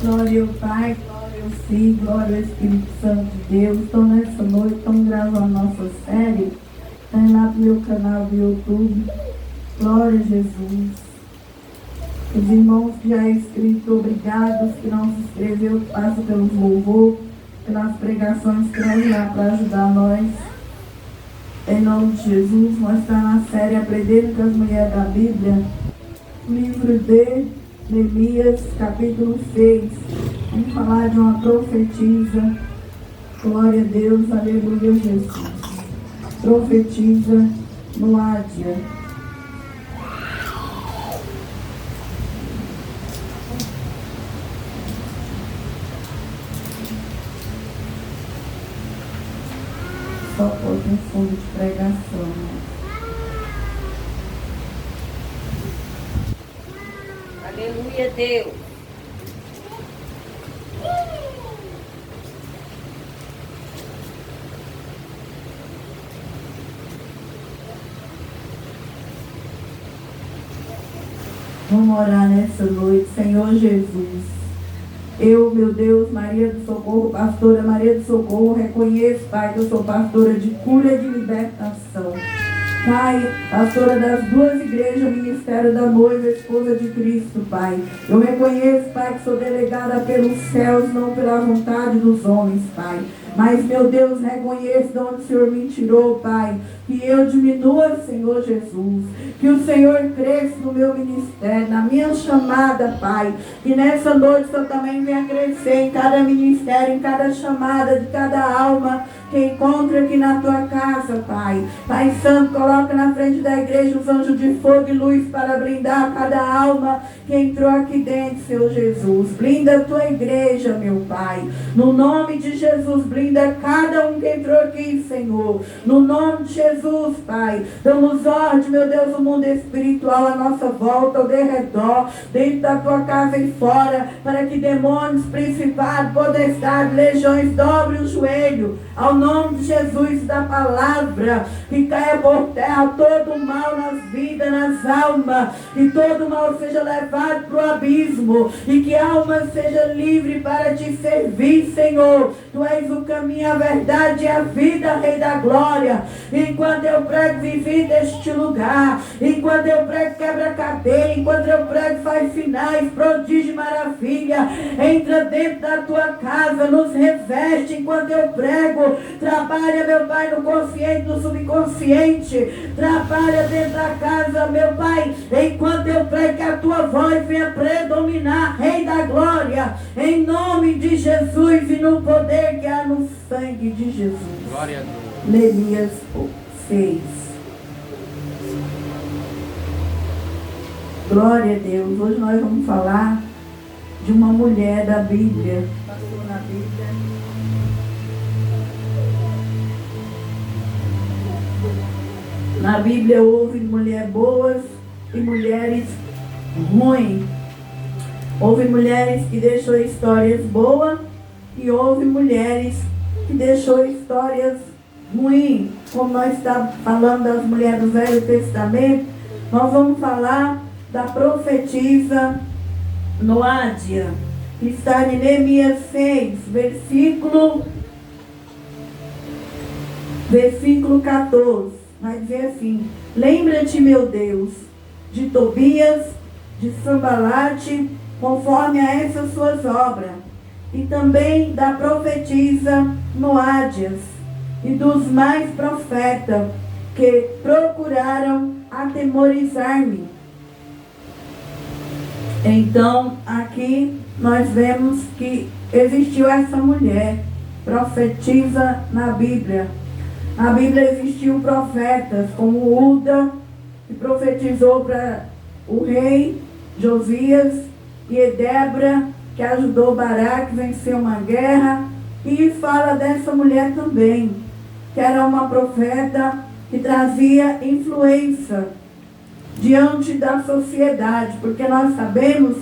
Glória ao Pai, glória ao Filho, glória ao Espírito Santo de Deus. Então, nessa noite, estamos gravando nossa série. Está lá no meu canal do YouTube. Glória a Jesus. Os irmãos que já é inscrito, obrigados. Que não se inscreveu, passa pelo louvor, pelas pregações, escreve lá para ajudar nós. Em nome de Jesus, nós estamos na série Aprendendo com as Mulheres da Bíblia. Livro de Neemias, capítulo 6. Vamos falar de uma profetisa. Glória a Deus, aleluia, Jesus. Profetiza Noádia. Só pôr no fundo de pregação, né? Aleluia, Deus. Vamos orar nessa noite, Senhor Jesus. Eu, meu Deus, Maria do Socorro, pastora Maria do Socorro, reconheço, Pai, que eu sou pastora de cura e de libertação. Pai, pastora das duas igrejas, Ministério da Noiva, Esposa de Cristo, Pai. Eu reconheço, Pai, que sou delegada pelos céus, não pela vontade dos homens, Pai. Mas, meu Deus, reconheço de onde o Senhor me tirou, Pai. Que eu diminua, Senhor Jesus. Que o Senhor cresça no meu ministério, na minha chamada, Pai. Que nessa noite eu também venha crescer em cada ministério, em cada chamada de cada alma que encontra aqui na tua casa, Pai. Pai Santo, coloca na frente da igreja os anjos de fogo e luz para blindar cada alma que entrou aqui dentro, Senhor Jesus. Blinda a tua igreja, meu Pai. No nome de Jesus, blinda cada um que entrou aqui, Senhor. No nome de Jesus, Pai. Damos ordem, meu Deus, o mundo espiritual à nossa volta, ao derredor, dentro da tua casa e fora, para que demônios, principados, potestades, legiões dobrem o joelho. Ao nome de Jesus, da palavra, que caia por terra todo o mal nas vidas, nas almas, e todo o mal seja levado para o abismo, e que a alma seja livre para te servir, Senhor. Tu és o caminho, a verdade e a vida, Rei da glória. Enquanto eu prego, vivi deste lugar, enquanto eu prego, quebra cadeia, enquanto eu prego, faz sinais, prodígio e maravilha. Entra dentro da tua casa, nos reveste enquanto eu prego. Trabalha, meu Pai, no consciente, no subconsciente. Trabalha dentro da casa, meu Pai, enquanto eu prego, que a tua voz venha predominar, Rei da glória, em nome de Jesus e no poder que há no sangue de Jesus. Glória a Deus. Neemias 6. Glória a Deus. Hoje nós vamos falar de uma mulher da Bíblia. Passou na Bíblia. Na Bíblia houve mulheres boas e mulheres ruins. Houve mulheres que deixou histórias boas e houve mulheres que deixou histórias ruins. Como nós estamos falando das mulheres do Velho Testamento, nós vamos falar da profetisa Noádia, que está em Neemias 6, versículo 14. Vai dizer assim: lembra-te, meu Deus, de Tobias, de Sambalate, conforme a essas suas obras, e também da profetisa Noádias, e dos mais profetas, que procuraram atemorizar-me. Então, aqui nós vemos que existiu essa mulher, profetisa na Bíblia. Na Bíblia existiu profetas como Uda, que profetizou para o rei Josias, e Débora, que ajudou Baraque a vencer uma guerra. E fala dessa mulher também, que era uma profeta que trazia influência diante da sociedade, porque nós sabemos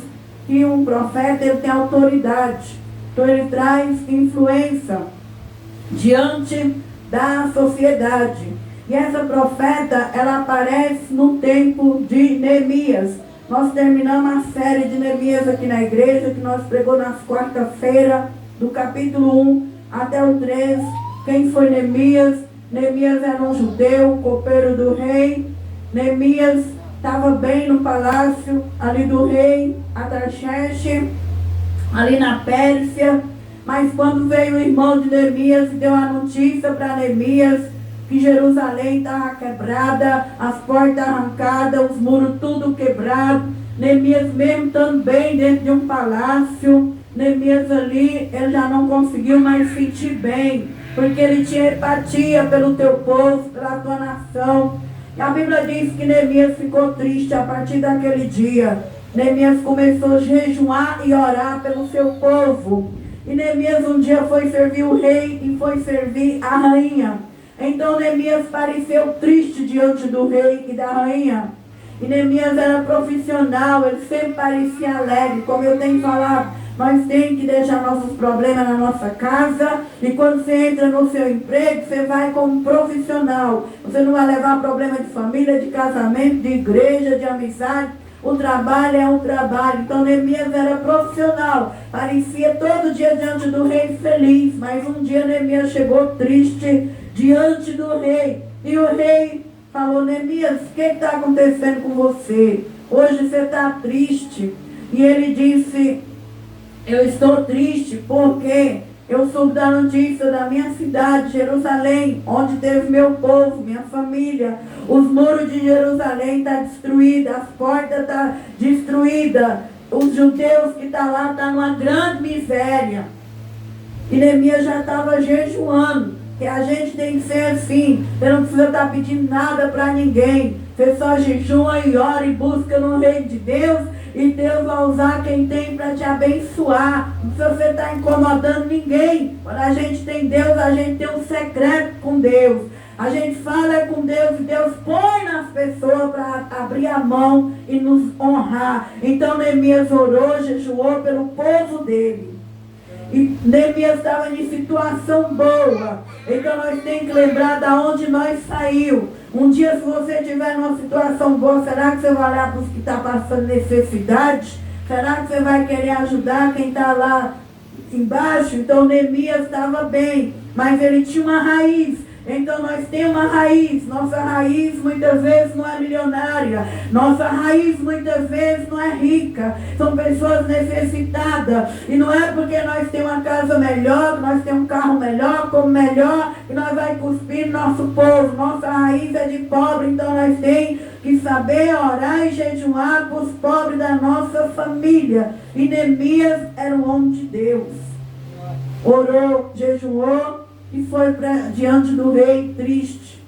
que um profeta ele tem autoridade, então ele traz influência diante da sociedade. E essa profeta, ela aparece no tempo de Neemias. Nós terminamos a série de Neemias aqui na igreja, que nós pregou nas quarta-feira, do capítulo 1 até o 3. Quem foi Neemias? Neemias era um judeu, copeiro do rei. Neemias estava bem no palácio ali do rei Artaxerxes, ali na Pérsia. Mas quando veio o irmão de Neemias e deu a notícia para Neemias que Jerusalém estava quebrada, as portas arrancadas, os muros tudo quebrado, Neemias mesmo também dentro de um palácio, Neemias ali, ele já não conseguiu mais sentir bem, porque ele tinha empatia pelo teu povo, pela tua nação. E a Bíblia diz que Neemias ficou triste a partir daquele dia. Neemias começou a jejuar e orar pelo seu povo. E Neemias um dia foi servir o rei e foi servir a rainha. Então Neemias pareceu triste diante do rei e da rainha. E Neemias era profissional, ele sempre parecia alegre. Como eu tenho falado, nós temos que deixar nossos problemas na nossa casa. E quando você entra no seu emprego, você vai como profissional. Você não vai levar problema de família, de casamento, de igreja, de amizade. O trabalho é um trabalho. Então Neemias era profissional. Parecia todo dia diante do rei feliz. Mas um dia Neemias chegou triste diante do rei. E o rei falou: Neemias, o que está acontecendo com você? Hoje você está triste. E ele disse: eu estou triste porque eu soube da notícia da minha cidade, Jerusalém, onde teve meu povo, minha família. Os muros de Jerusalém estão destruídos, as portas estão destruídas. Os judeus que estão lá estão numa grande miséria. E Neemias já estava jejuando. Que a gente tem que ser assim. Você não precisa estar pedindo nada para ninguém. Você só jejua e ora e busca no reino de Deus. E Deus vai usar quem tem para te abençoar. Não precisa você estar incomodando ninguém. Quando a gente tem Deus, a gente tem um secreto com Deus. A gente fala com Deus e Deus põe nas pessoas para abrir a mão e nos honrar. Então Neemias orou, jejuou pelo povo dele. E Neemias estava em situação boa. Então nós temos que lembrar de onde nós saímos. Um dia, se você estiver numa situação boa, será que você vai olhar para os que estão passando necessidade? Será que você vai querer ajudar quem está lá embaixo? Então Neemias estava bem, mas ele tinha uma raiz. Então nós temos uma raiz. Nossa raiz muitas vezes não é milionária. Nossa raiz muitas vezes não é rica. São pessoas necessitadas. E não é porque nós temos uma casa melhor, que nós temos um carro melhor, como melhor, que nós vamos cuspir nosso povo. Nossa raiz é de pobre. Então nós temos que saber orar e jejuar para os pobres da nossa família. E Neemias era um homem de Deus. Orou, jejuou e foi diante do rei triste.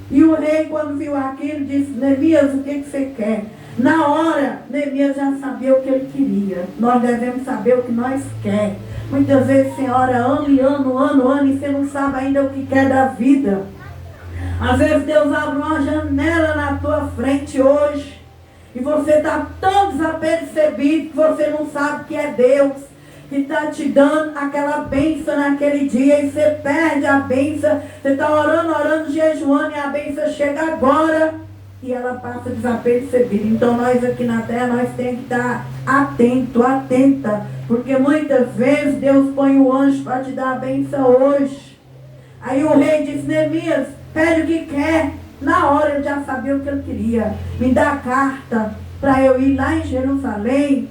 E o rei, quando viu aquilo, disse: Neemias, o que você quer? Na hora, Neemias já sabia o que ele queria. Nós devemos saber o que nós queremos. Muitas vezes você ora ano e ano, e você não sabe ainda o que quer da vida. Às vezes Deus abre uma janela na tua frente hoje, e você está tão desapercebido que você não sabe que é Deus que está te dando aquela bênção naquele dia, e você perde a bênção. Você está orando, jejuando, e a bênção chega agora e ela passa desapercebida. Então nós aqui na terra, nós temos que estar atenta, porque muitas vezes Deus põe o anjo para te dar a bênção hoje. Aí o rei disse: Neemias, pede o que quer. Na hora ele já sabia o que ele queria. Me dá a carta para eu ir lá em Jerusalém,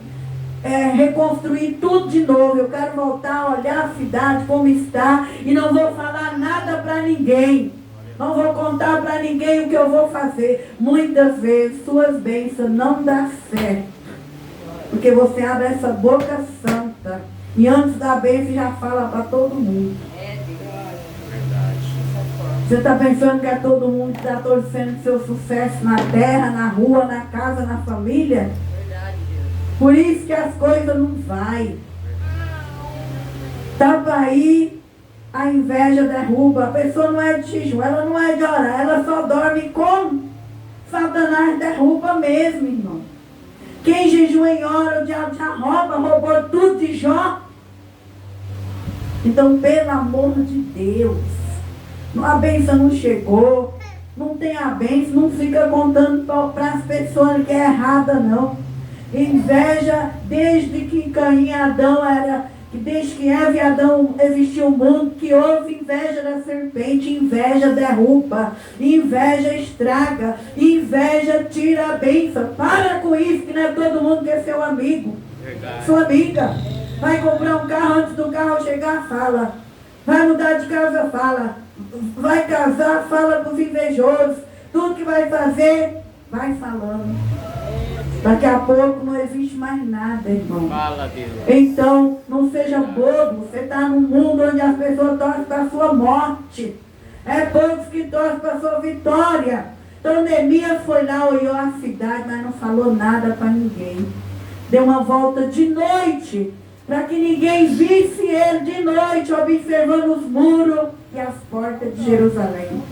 reconstruir tudo de novo. Eu quero voltar a olhar a cidade como está, e não vou falar nada para ninguém. Não vou contar para ninguém o que eu vou fazer. Muitas vezes suas bênçãos não dão certo, porque você abre essa boca santa e antes da bênção já fala para todo mundo. Você está pensando que é todo mundo que está torcendo seu sucesso na terra, na rua, na casa, na família? Por isso que as coisas não vai. Tapa aí, a inveja derruba. A pessoa não é de jejum, ela não é de orar, ela só dorme como? Satanás derruba mesmo, irmão. Quem jejua e ora, o diabo já roubou tudo de Jó. Então, pelo amor de Deus, a bênção não chegou, não tem a bênção, não fica contando para as pessoas que é errada, não. Inveja desde que Caim e Adão desde que Eva e Adão existiam o mundo, que houve inveja da serpente. Inveja derruba, inveja estraga, inveja tira a bênção. Para com isso, que não é todo mundo que é seu amigo. Verdade. Sua amiga. Vai comprar um carro, antes do carro chegar, fala. Vai mudar de casa, fala. Vai casar, fala para os invejosos. Tudo que vai fazer, vai falando. Daqui a pouco não existe mais nada, irmão. Fala, Deus. Então, não seja bobo. Você está num mundo onde as pessoas torcem para a sua morte. É poucos que torcem para a sua vitória. Então, Neemias foi lá, olhou a cidade, mas não falou nada para ninguém. Deu uma volta de noite, para que ninguém visse ele de noite, observando os muros e as portas de Jerusalém.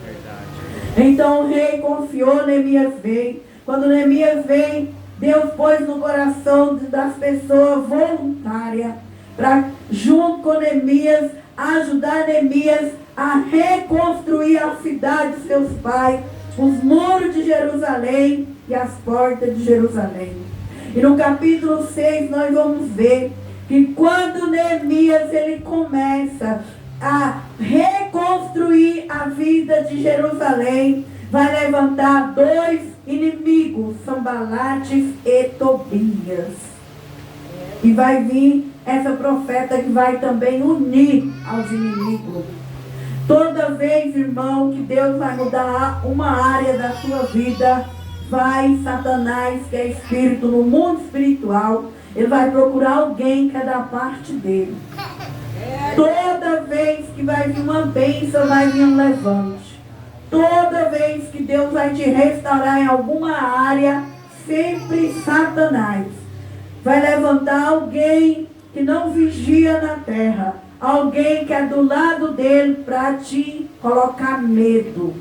Verdade. Então, o rei confiou, Neemias veio. Quando Neemias vem, Deus pôs no coração das pessoas voluntárias para, junto com Neemias, ajudar Neemias a reconstruir a cidade de seus pais, os muros de Jerusalém e as portas de Jerusalém. E no capítulo 6 nós vamos ver que quando Neemias ele começa a reconstruir a vida de Jerusalém, vai levantar dois inimigos, Sanbalates e Tobias. E vai vir essa profeta que vai também unir aos inimigos. Toda vez, irmão, que Deus vai mudar uma área da sua vida, vai Satanás, que é espírito no mundo espiritual, ele vai procurar alguém que é da parte dele. Toda vez que vai vir uma bênção, vai vir um levante. Toda vez que Deus vai te restaurar em alguma área, sempre Satanás vai levantar alguém que não vigia na terra, alguém que é do lado dele para te colocar medo.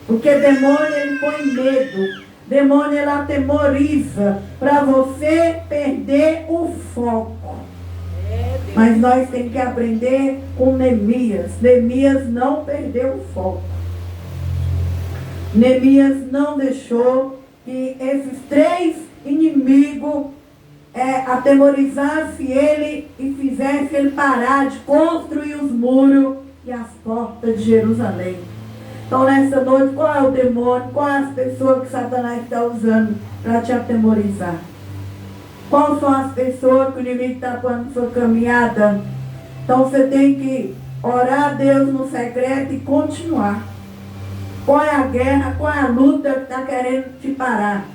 Porque demônio ele põe medo, demônio ele atemoriza para você perder o foco. Mas nós temos que aprender com Neemias. Neemias não perdeu o foco. Neemias não deixou que esses três inimigos atemorizassem ele e fizessem ele parar de construir os muros e as portas de Jerusalém. Então nessa noite, qual é o demônio, qual é as pessoas que Satanás está usando para te atemorizar? Quais são as pessoas que o inimigo está pondo na sua caminhada? Então você tem que orar a Deus no secreto e continuar. Qual é a guerra, qual é a luta que está querendo te parar?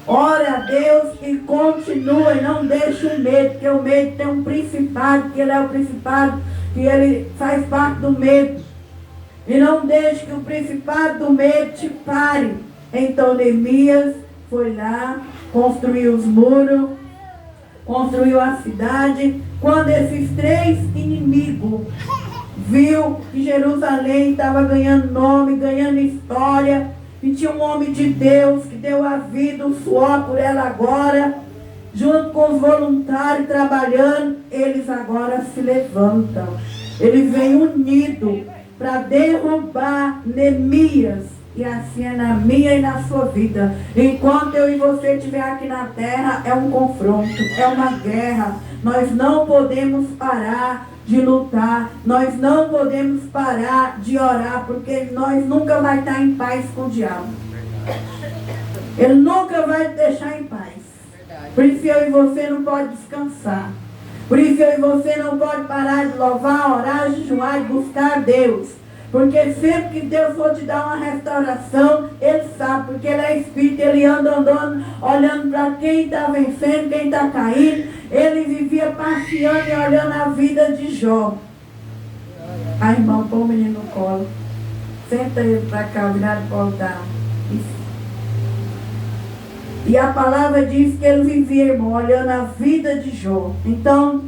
Ora a Deus e continua e não deixe o medo, porque o medo tem um principado, que ele é o principado, que ele faz parte do medo. E não deixe que o principado do medo te pare. Então Neemias foi lá, construiu os muros, construiu a cidade. Quando esses três inimigos viu que Jerusalém estava ganhando nome, ganhando história, e tinha um homem de Deus que deu a vida, o suor por ela agora, junto com os voluntários trabalhando, eles agora se levantam. Eles vêm unidos para derrubar Neemias. E assim é na minha e na sua vida. Enquanto eu e você estiver aqui na terra, é um confronto, é uma guerra. Nós não podemos parar de lutar, nós não podemos parar de orar, porque nós nunca vai estar em paz com o diabo. Ele nunca vai te deixar em paz. Por isso eu e você não pode descansar. Por isso eu e você não pode parar de louvar, orar, jejuar e buscar a Deus. Porque sempre que Deus for te dar uma restauração, Ele sabe, porque Ele é Espírito, Ele anda andando, olhando para quem está vencendo, quem está caindo. Ele vivia passeando e olhando a vida de Jó. Ai, irmão, põe o menino no colo. Senta ele para cá, virado para o altar. Isso. E a palavra diz que ele vivia, irmão, olhando a vida de Jó. Então,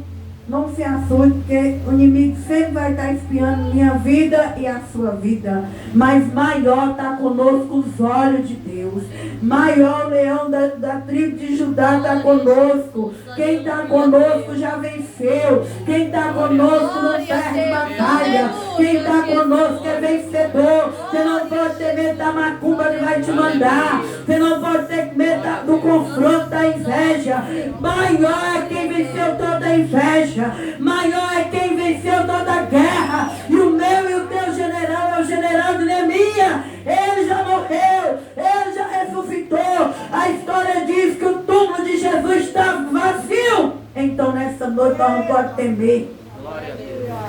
Não se assuste, porque o inimigo sempre vai estar espiando minha vida e a sua vida. Mas maior está conosco os olhos de Deus. Maior o leão da tribo de Judá está conosco. Quem está conosco já venceu. Quem está conosco não perde batalha. Quem está conosco é vencedor. Você não pode ter medo da macumba que vai te mandar. Você não pode ter medo do confronto, da inveja. Maior é quem venceu toda a inveja. Maior é quem venceu toda a guerra. E o meu e o teu general é o general de Neemias. Ele já morreu, ele já ressuscitou. A história diz que o túmulo de Jesus está vazio. Então nessa noite nós não podemos temer.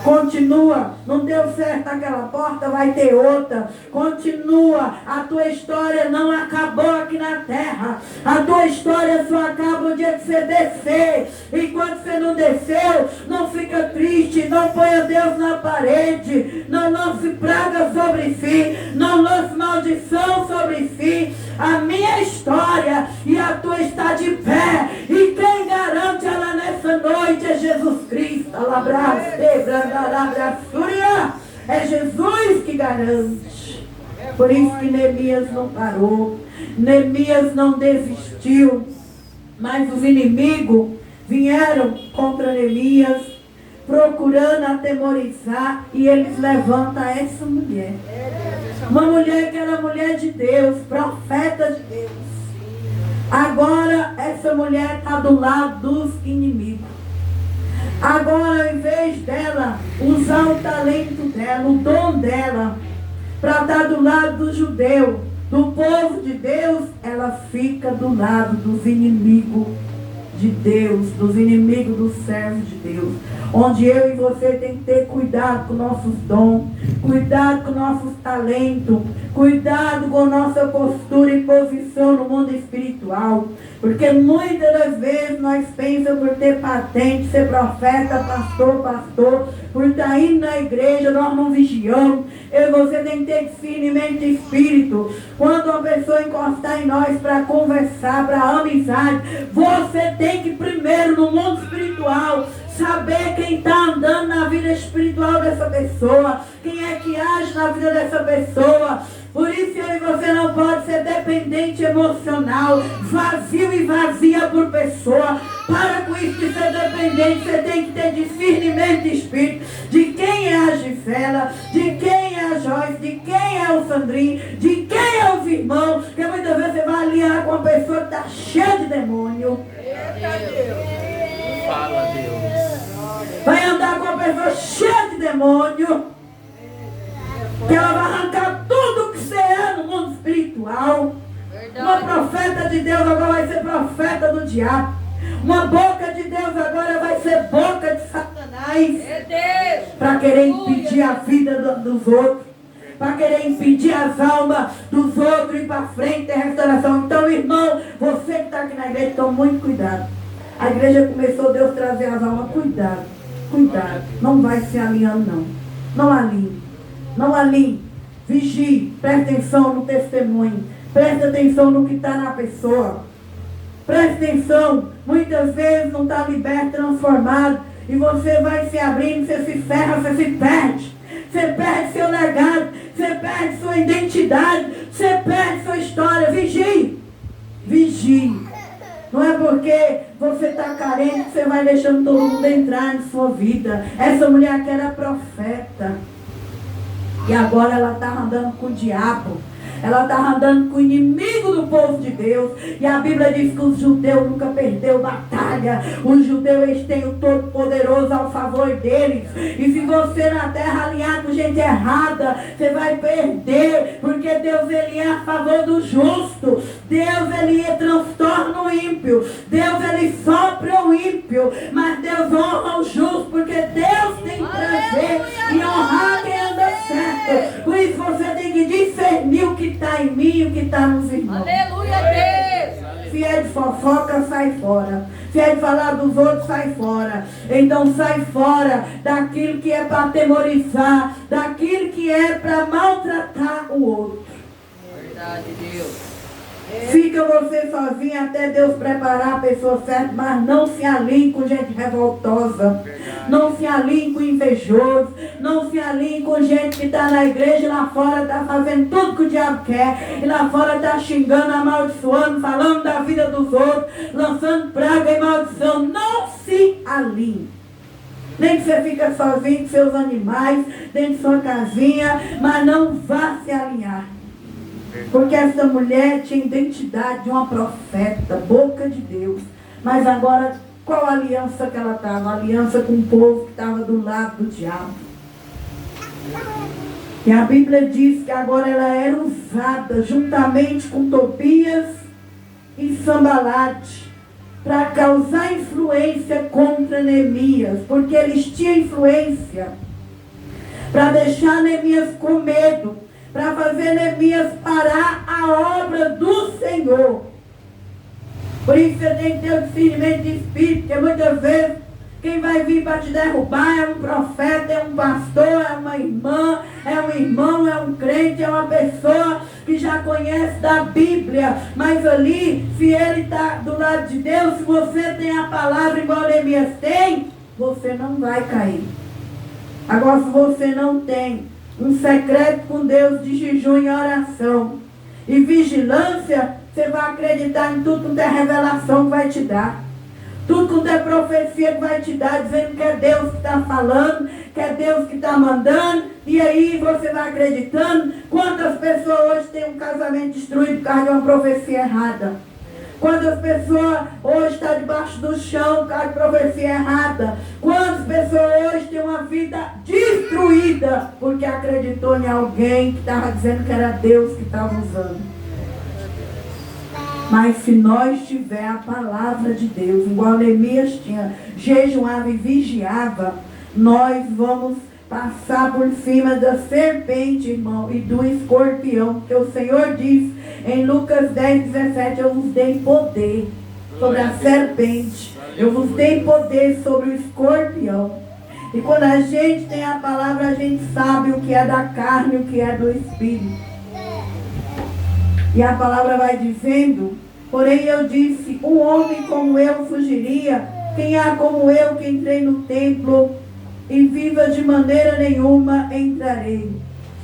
Continua, não deu certo aquela porta, vai ter outra. Continua, a tua história não acabou aqui na terra. A tua história só acaba o dia que você descer. Enquanto você não desceu, não fica triste, não ponha Deus na parede, não lance praga sobre si, não lance maldição sobre si. A minha história e a tua está de pé. E quem garante ela nessa noite é Jesus Cristo. É Jesus que garante. Por isso que Neemias não parou. Neemias não desistiu. Mas os inimigos vieram contra Neemias, procurando atemorizar. E eles levantam essa mulher. Uma mulher que era mulher de Deus, profeta de Deus. Agora essa mulher está do lado dos inimigos. Agora, ao invés dela usar o talento dela, o dom dela, para estar do lado do judeu, do povo de Deus, ela fica do lado dos inimigos de Deus, dos inimigos dos servos de Deus. Onde eu e você tem que ter cuidado com nossos dons, cuidado com nossos talentos, cuidado com nossa postura e posição no mundo espiritual. Porque muitas das vezes nós pensamos por ter patente, ser profeta, pastor, por estar indo na igreja, nós não vigiamos. Eu e você tem que ter discernimento de espírito. Quando uma pessoa encostar em nós para conversar, para amizade, você tem que primeiro no mundo espiritual saber quem está andando na vida espiritual dessa pessoa, quem é que age na vida dessa pessoa. Por isso eu e você não pode ser dependente emocional, vazio e vazia por pessoa. Para com isso de ser dependente, você tem que ter discernimento de espírito, de quem é a Gisela, de quem é a Joyce, de quem é o Sandrinho, de quem é os irmãos, porque muitas vezes você vai alinhar com uma pessoa que está cheia de demônio. Fala, Deus. Vai andar com uma pessoa cheia de demônio, que ela vai arrancar tudo que você é no mundo espiritual. Uma profeta de Deus agora vai ser profeta do diabo. Uma boca de Deus agora vai ser boca de Satanás. Para querer impedir a vida dos outros, para querer impedir as almas dos outros e para frente ter restauração. Então, irmão, você que está aqui na igreja, toma muito cuidado. A igreja começou, Deus trazer as almas. Cuidado, cuidado. Não vai se alinhando, não. Não alinhe. Não alinhe. Vigie. Preste atenção no testemunho. Preste atenção no que está na pessoa. Preste atenção. Muitas vezes não está liberto, transformado. E você vai se abrindo, você se ferra, você se perde. Você perde seu legado. Você perde sua identidade. Você perde sua história. Vigie. Vigie. Não é porque você está carente que você vai deixando todo mundo entrar na sua vida. Essa mulher aqui era profeta. E agora ela está andando com o diabo. Ela está andando com o inimigo do povo de Deus. E a Bíblia diz que os judeus nunca perdeu batalha. Os judeus eles têm o Todo-Poderoso ao favor deles. E se você na terra alinhar com gente errada, você vai perder. Porque Deus ele é a favor do justo. Deus ele transtorna o ímpio. Deus ele sopra o ímpio. Mas Deus honra o justo. Porque Deus tem prazer em honrar quem anda certo. Por isso você tem que discernir o que está em mim e o que está nos irmãos. Aleluia, Deus. Se é de fofoca, sai fora. Se é de falar dos outros, sai fora. Então sai fora daquilo que é para atemorizar, daquilo que é para maltratar o outro. Verdade, Deus. Fica você sozinho até Deus preparar a pessoa certa, mas não se alinhe com gente revoltosa. Não se alinhe com invejoso. Não se alinhe com gente que está na igreja e lá fora está fazendo tudo que o diabo quer. E lá fora está xingando, amaldiçoando, falando da vida dos outros, lançando praga e maldição. Não se alinhe. Nem que você fica sozinho com seus animais, dentro de sua casinha, mas não vá se alinhar. Porque essa mulher tinha identidade de uma profeta, boca de Deus. Mas agora, qual aliança que ela estava? Aliança com o povo que estava do lado do diabo. E a Bíblia diz que agora ela era usada juntamente com Tobias e Sambalate para causar influência contra Neemias. Porque eles tinham influência para deixar Neemias com medo, para fazer Neemias parar a obra do Senhor. Por isso você tem que ter o discernimento de espírito, porque muitas vezes quem vai vir para te derrubar é um profeta, é um pastor, é uma irmã, é um irmão, é um crente, é uma pessoa que já conhece da Bíblia. Mas ali, se ele está do lado de Deus, se você tem a palavra igual Neemias tem, você não vai cair. Agora, se você não tem um secreto com Deus de jejum e oração e vigilância, você vai acreditar em tudo que é revelação que vai te dar. Tudo que é profecia que vai te dar, dizendo que é Deus que está falando, que é Deus que está mandando. E aí você vai acreditando. Quantas pessoas hoje têm um casamento destruído por causa de uma profecia errada? Quantas pessoas hoje estão debaixo do chão por causa de profecia errada? Quantas pessoas hoje têm uma vida destruída porque acreditou em alguém que estava dizendo que era Deus que estava usando? Mas se nós tiver a palavra de Deus, igual Neemias tinha, jejuava e vigiava, nós vamos passar por cima da serpente, irmão, e do escorpião. Porque o Senhor diz em Lucas 10:17, eu vos dei poder sobre a serpente, eu vos dei poder sobre o escorpião. E quando a gente tem a palavra, a gente sabe o que é da carne e o que é do espírito. E a palavra vai dizendo, porém eu disse, um homem como eu fugiria, quem há como eu que entrei no templo e viva de maneira nenhuma entrarei.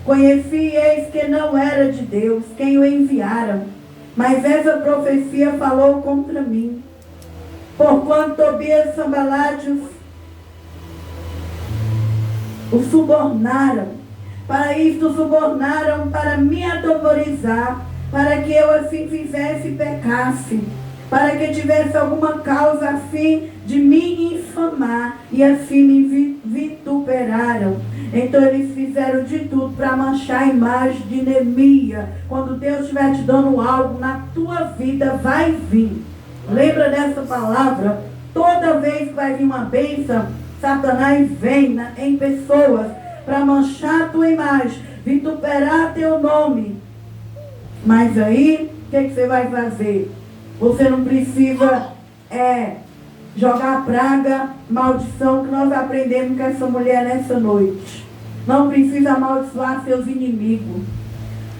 Conheci e eis que não era de Deus quem o enviaram, mas essa profecia falou contra mim. Porquanto Tobias e Sambalate o subornaram, para isto o subornaram para me atemorizar, para que eu assim fizesse e pecasse, para que tivesse alguma causa a fim de me infamar, e assim me vituperaram. Então eles fizeram de tudo para manchar a imagem de Neemias. Quando Deus estiver te dando algo na tua vida, vai vir. Lembra dessa palavra? Toda vez que vai vir uma bênção, Satanás vem em pessoas para manchar a tua imagem, vituperar teu nome. Mas aí, o que você vai fazer? Você não precisa jogar praga, maldição, que nós aprendemos com essa mulher nessa noite. Não precisa amaldiçoar seus inimigos.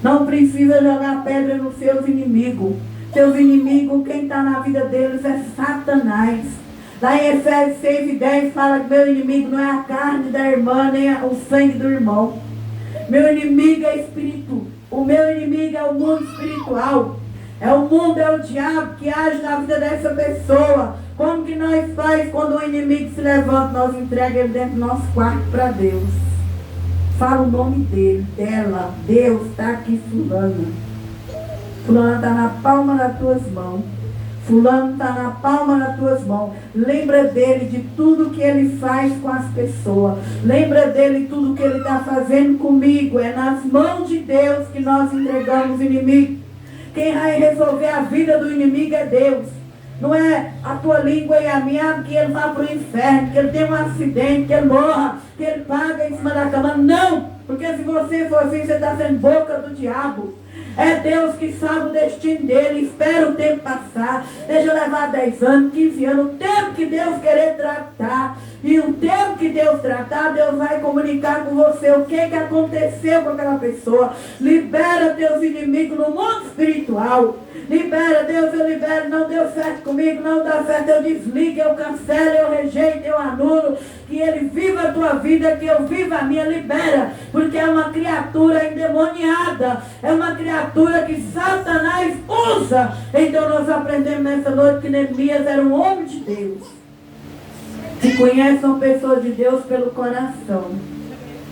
Não precisa jogar pedra nos seus inimigos. Seus inimigos, quem está na vida deles é Satanás. Lá em Efésios 6:10 fala que meu inimigo não é a carne da irmã, nem o sangue do irmão. Meu inimigo é espírito. O meu inimigo é o mundo espiritual. É o mundo, é o diabo que age na vida dessa pessoa. Como que nós faz quando o inimigo se levanta? Nós entregamos ele dentro do nosso quarto para Deus. Fala o nome dele, dela. Deus está aqui, fulano. Fulano está na palma das tuas mãos. Fulano está na palma das tuas mãos. Lembra dele, de tudo que ele faz com as pessoas. Lembra dele, de tudo que ele está fazendo comigo. É nas mãos de Deus que nós entregamos o inimigo. Quem vai resolver a vida do inimigo é Deus. Não é a tua língua e a minha, que ele vá para o inferno, que ele tenha um acidente, que ele morra, que ele paga em cima da cama. Não! Porque se você for assim, você está sendo boca do diabo. É Deus que sabe o destino dele. Espera o tempo passar. Deixa levar 10 anos, 15 anos. O tempo que Deus querer tratar. E o tempo que Deus tratar, Deus vai comunicar com você o que aconteceu com aquela pessoa. Libera teus inimigos no mundo espiritual. Libera, Deus, eu libero. Não deu certo comigo, não dá certo, eu desligo, eu cancelo, eu rejeito, eu anulo. Que ele viva a tua vida, que eu viva a minha. Libera, porque é uma criatura endemoniada, é uma criatura que Satanás usa. Então nós aprendemos nessa noite que Neemias era um homem de Deus, que conhece uma pessoa de Deus pelo coração.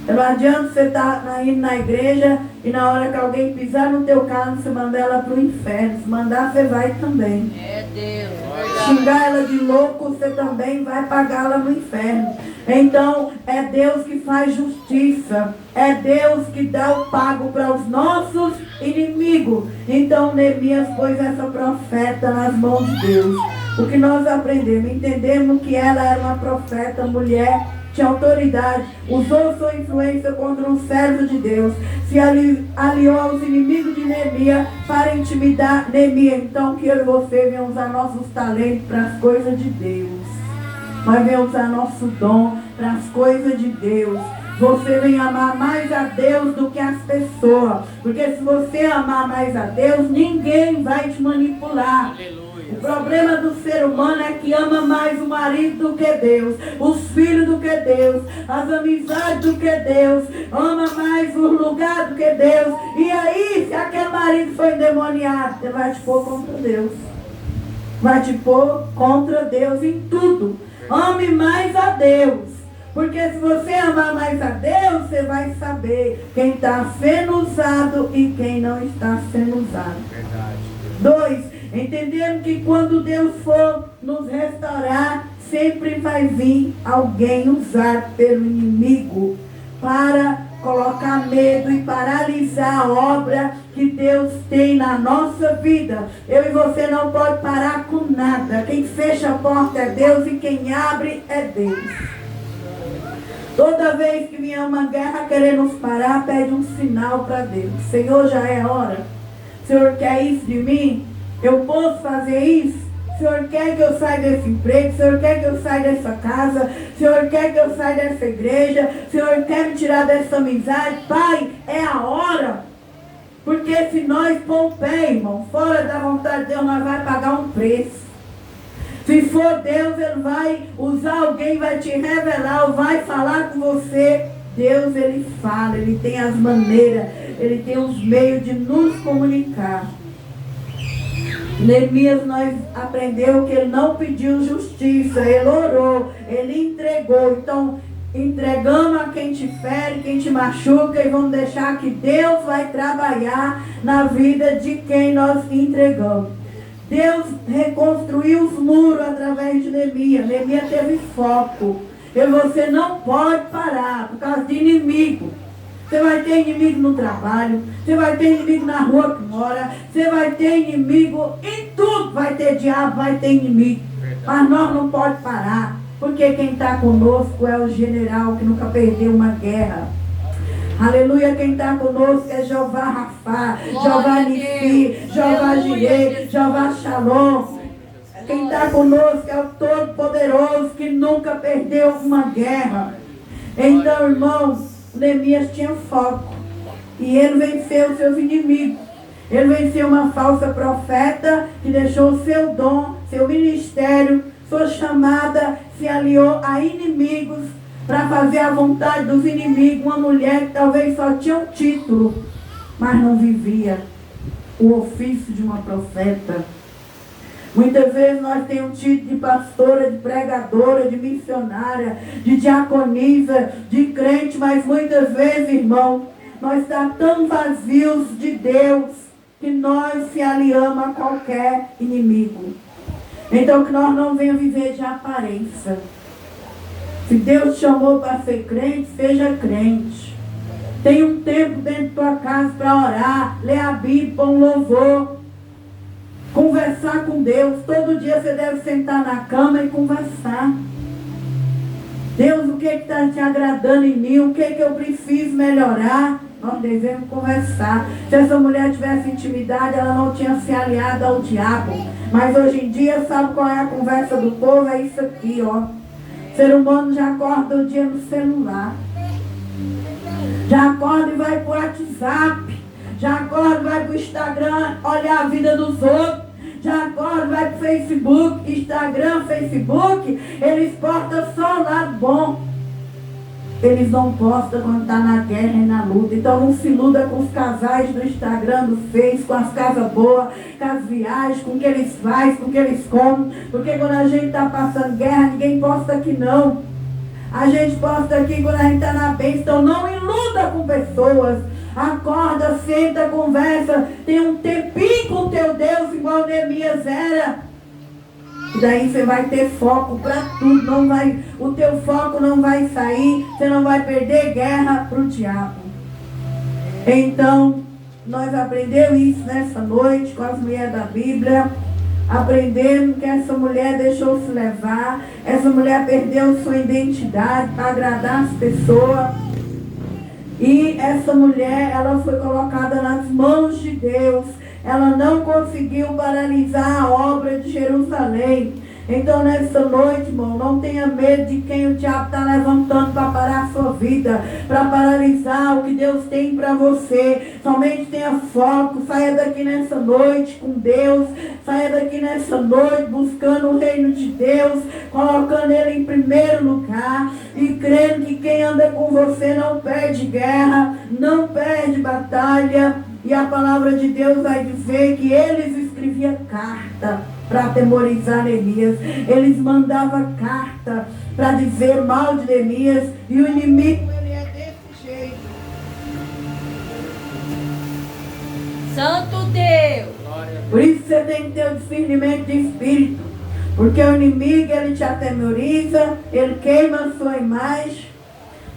Não adianta você estar indo na igreja e na hora que alguém pisar no teu carro, você mandar ela para o inferno. Se mandar, você vai também. É Deus. Xingar ela de louco, você também vai pagá-la no inferno. Então, é Deus que faz justiça. É Deus que dá o pago para os nossos inimigos. Então, Neemias pôs essa profeta nas mãos de Deus. O que nós aprendemos? Entendemos que ela era uma profeta, mulher, tinha autoridade, usou sua influência contra um servo de Deus, se aliou aos inimigos de Neemias para intimidar Neemias. Então que eu e você venhamos usar nossos talentos para as coisas de Deus. Nós venhamos usar nosso dom para as coisas de Deus. Você vem amar mais a Deus do que as pessoas, porque se você amar mais a Deus, ninguém vai te manipular. O problema do ser humano é que ama mais o marido do que Deus, os filhos do que Deus, as amizades do que Deus, ama mais o lugar do que Deus. E aí, se aquele marido for endemoniado, ele vai te pôr contra Deus. Vai te pôr contra Deus em tudo. Ame mais a Deus. Porque se você amar mais a Deus, você vai saber quem está sendo usado e quem não está sendo usado. Verdade. 2. Entendemos que quando Deus for nos restaurar, sempre vai vir alguém usado pelo inimigo para colocar medo e paralisar a obra que Deus tem na nossa vida. Eu e você não pode parar com nada. Quem fecha a porta é Deus e quem abre é Deus. Toda vez que vier uma guerra querer nos parar, pede um sinal para Deus. Senhor, já é hora. O Senhor quer isso de mim? Eu posso fazer isso? O Senhor quer que eu saia desse emprego? O Senhor quer que eu saia dessa casa? O Senhor quer que eu saia dessa igreja? O Senhor quer me tirar dessa amizade? Pai, é a hora. Porque se nós pôr o pé, irmão, fora da vontade de Deus, nós vamos pagar um preço. Se for Deus, Ele vai usar alguém, vai te revelar, ou vai falar com você. Deus, Ele fala, Ele tem as maneiras, Ele tem os meios de nos comunicar. Neemias, nós aprendemos que ele não pediu justiça, ele orou, ele entregou. Então, entregamos a quem te fere, quem te machuca, e vamos deixar que Deus vai trabalhar na vida de quem nós entregamos. Deus reconstruiu os muros através de Neemias. Neemias teve foco. E você não pode parar por causa de inimigo. Você vai ter inimigo no trabalho, você vai ter inimigo na rua que mora, você vai ter inimigo em tudo, vai ter diabo, vai ter inimigo. Mas nós não podemos parar, porque quem está conosco é o general que nunca perdeu uma guerra. Aleluia, quem está conosco é Jeová Rafá, Jeová Nissi, Jeová Jireh, Jeová Shalom. Quem está conosco é o Todo-Poderoso que nunca perdeu uma guerra. Então, irmãos, Neemias tinha foco e ele venceu os seus inimigos. Ele venceu uma falsa profeta que deixou o seu dom, seu ministério, sua chamada, se aliou a inimigos para fazer a vontade dos inimigos. Uma mulher que talvez só tinha um título, mas não vivia o ofício de uma profeta. Muitas vezes nós temos título de pastora, de pregadora, de missionária, de diaconisa, de crente, mas muitas vezes, irmão, nós estamos tão vazios de Deus que nós se aliamos a qualquer inimigo. Então que nós não venhamos viver de aparência. Se Deus te chamou para ser crente, seja crente. Tem um tempo dentro da tua casa para orar, ler a Bíblia, pôr um louvor. Conversar com Deus. Todo dia você deve sentar na cama e conversar. Deus, o que está te agradando em mim? O que eu preciso melhorar? Nós devemos conversar. Se essa mulher tivesse intimidade, ela não tinha se aliado ao diabo. Mas hoje em dia, sabe qual é a conversa do povo? É isso aqui, ó. O ser humano já acorda o dia no celular. Já acorda e vai pro WhatsApp. Já acorda, vai para o Instagram, olhar a vida dos outros. Já acorda, vai para o Facebook, Instagram, Facebook. Eles postam só o lado bom. Eles não postam quando está na guerra e na luta. Então não se iluda com os casais do Instagram, do Face, com as casas boas, com as viagens, com o que eles fazem, com o que eles comem. Porque quando a gente está passando guerra, ninguém posta aqui não. A gente posta aqui quando a gente está na bênção. Então não iluda com pessoas. Acorda, senta, conversa. Tem um tempinho com o teu Deus, igual Neemias era. E daí você vai ter foco para tudo. Não vai, o teu foco não vai sair. Você não vai perder guerra para o diabo. Então, nós aprendemos isso nessa noite com as mulheres da Bíblia. Aprendemos que essa mulher deixou-se levar. Essa mulher perdeu sua identidade para agradar as pessoas. E essa mulher, ela foi colocada nas mãos de Deus. Ela não conseguiu paralisar a obra de Jerusalém. Então nessa noite, irmão, não tenha medo de quem o diabo está levantando para parar a sua vida, para paralisar o que Deus tem para você. Somente tenha foco, saia daqui nessa noite com Deus, saia daqui nessa noite buscando o reino de Deus, colocando Ele em primeiro lugar e crendo que quem anda com você não perde guerra, não perde batalha. E a palavra de Deus vai dizer que eles escreviam carta para atemorizar Neemias. Eles mandavam carta para dizer mal de Neemias. E o inimigo, ele é desse jeito. Santo Deus. Por isso você tem que ter o discernimento de espírito. Porque o inimigo, ele te atemoriza, ele queima a sua imagem,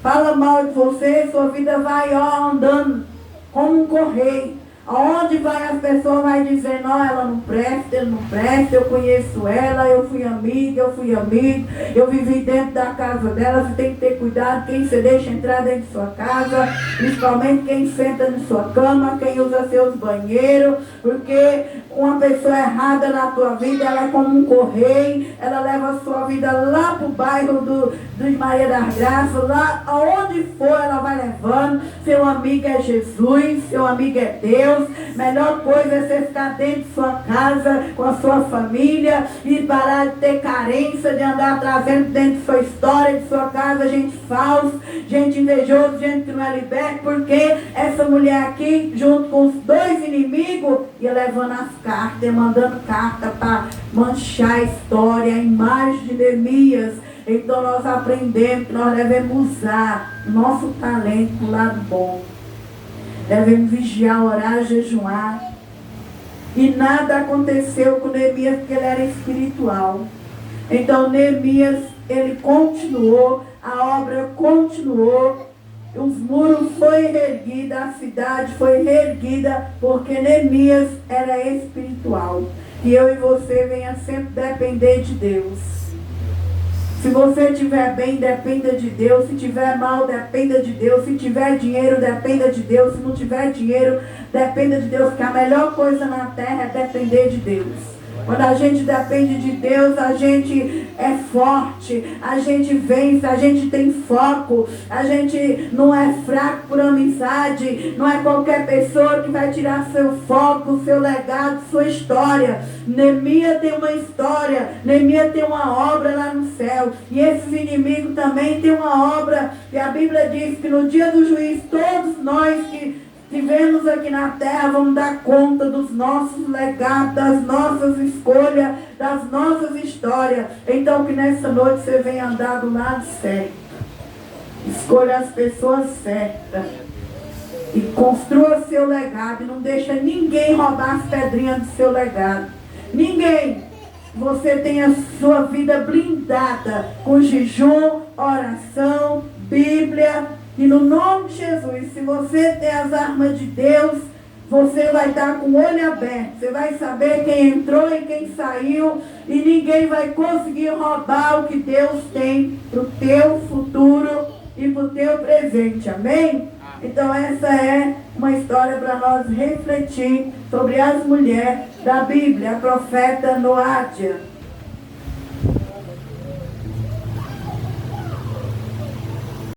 fala mal de você, sua vida vai andando como um correio. Aonde vai as pessoas vai dizer, não, ela não presta, ele não presta, eu conheço ela, eu fui amigo, eu vivi dentro da casa dela. Você tem que ter cuidado quem você deixa entrar dentro de sua casa, principalmente quem senta na sua cama, quem usa seus banheiros, porque uma pessoa errada na tua vida, ela é como um correio, ela leva a sua vida lá pro bairro do Maria das Graças, lá aonde for ela vai levando. Seu amigo é Jesus, seu amigo é Deus. Melhor coisa é você ficar dentro de sua casa, com a sua família, e parar de ter carência, de andar trazendo dentro de sua história, de sua casa, gente falsa, gente invejosa, gente que não é liberta, porque essa mulher aqui, junto com os dois inimigos, ia levando as cartas, ia mandando carta para manchar a história, a imagem de Neemias. Então nós aprendemos que nós devemos usar nosso talento para o lado bom. Devemos vigiar, orar, jejuar. E nada aconteceu com Neemias porque ele era espiritual. Então Neemias, ele continuou, a obra continuou, os muros foram reerguidos, a cidade foi reerguida, porque Neemias era espiritual. E eu e você venha sempre depender de Deus. Se você estiver bem, dependa de Deus. Se estiver mal, dependa de Deus. Se tiver dinheiro, dependa de Deus. Se não tiver dinheiro, dependa de Deus. Porque a melhor coisa na terra é depender de Deus. Quando a gente depende de Deus, a gente é forte, a gente vence, a gente tem foco, a gente não é fraco por amizade, não é qualquer pessoa que vai tirar seu foco, seu legado, sua história. Neemias tem uma história, Neemias tem uma obra lá no céu, e esses inimigos também têm uma obra, e a Bíblia diz que no dia do juízo, todos nós que vivemos aqui na terra, vamos dar conta dos nossos legados, das nossas escolhas, das nossas histórias. Então que nessa noite você venha andar do lado certo. Escolha as pessoas certas. E construa seu legado. E não deixa ninguém roubar as pedrinhas do seu legado. Ninguém. Você tem a sua vida blindada com jejum, oração, Bíblia. E no nome de Jesus, se você tem as armas de Deus, você vai estar com o olho aberto. Você vai saber quem entrou e quem saiu. E ninguém vai conseguir roubar o que Deus tem para o teu futuro e para o teu presente. Amém? Então essa é uma história para nós refletir sobre as mulheres da Bíblia, a profeta Noádia.